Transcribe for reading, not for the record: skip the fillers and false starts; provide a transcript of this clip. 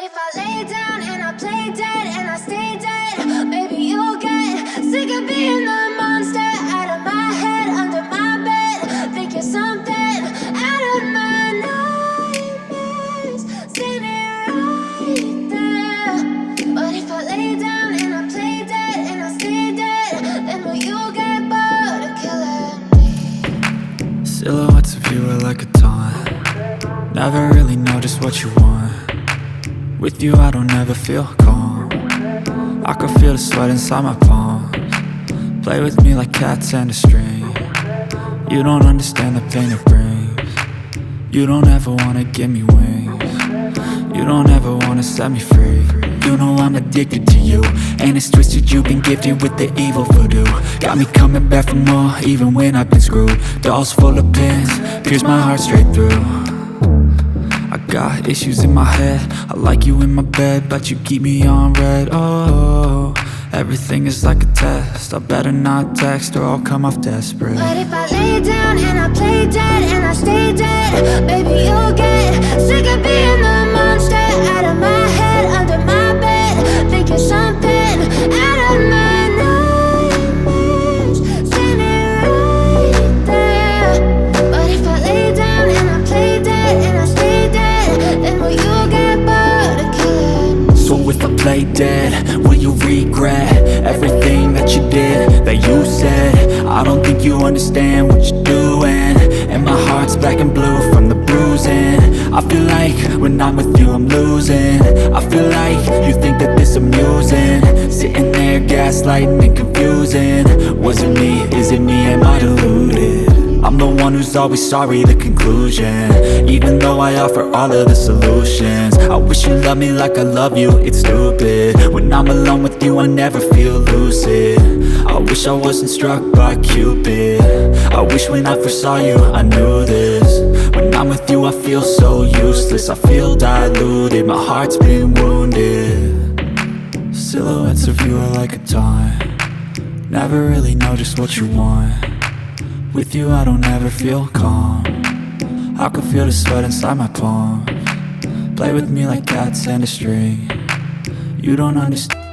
if I lay down and I play dead and I stay dead, maybe you'll get sick of being the monster out of my head, under my bed. Think you're something out of my nightmares, standing right there. But if I lay down and I play dead and I stay dead, then will you get bored of killing me? Silhouettes of you are like a taunt. Never really know just what you want. With you I don't ever feel calm. I can feel the sweat inside my palms. Play with me like cats and a string. You don't understand the pain it brings. You don't ever wanna give me wings. You don't ever wanna set me free. You know I'm addicted to you, and it's twisted, you've been gifted with the evil voodoo. Got me coming back for more, even when I've been screwed. Dolls full of pins, pierce my heart straight through. I got issues in my head, I like you in my bed, but you keep me on red. Oh, everything is like a test, I better not text or I'll come off desperate. But if I lay down and I play dead and I stay dead, baby you'll get sick of being the monster out of my head, under my bed. Think you're something out of my nightmares, standing right there. But if I lay down and I play dead and I stay dead, then will you get bored of killing me? So if I play dead, will you regret everything that you did, that you said? I don't think you understand what you're doing, and my heart's black and blue from the bruising. I feel like when I'm with you I'm losing. I feel like you think that this amusing, sitting there gaslighting and confusing. Was it me? Is it me? Am I deluded? I'm the one who's always sorry, the conclusion. Even though I offer all of the solutions, I wish you loved me like I love you, it's stupid. When I'm alone with you I never feel lucid. I wish I wasn't struck by Cupid. I wish when I first saw you I knew this. When I'm with you I feel so useless, I feel diluted, my heart's been wounded. Silhouettes of you are like a taunt. Never really know just what you want. With you I don't ever feel calm. I can feel the sweat inside my palms. Play with me like cats and a string. You don't understand.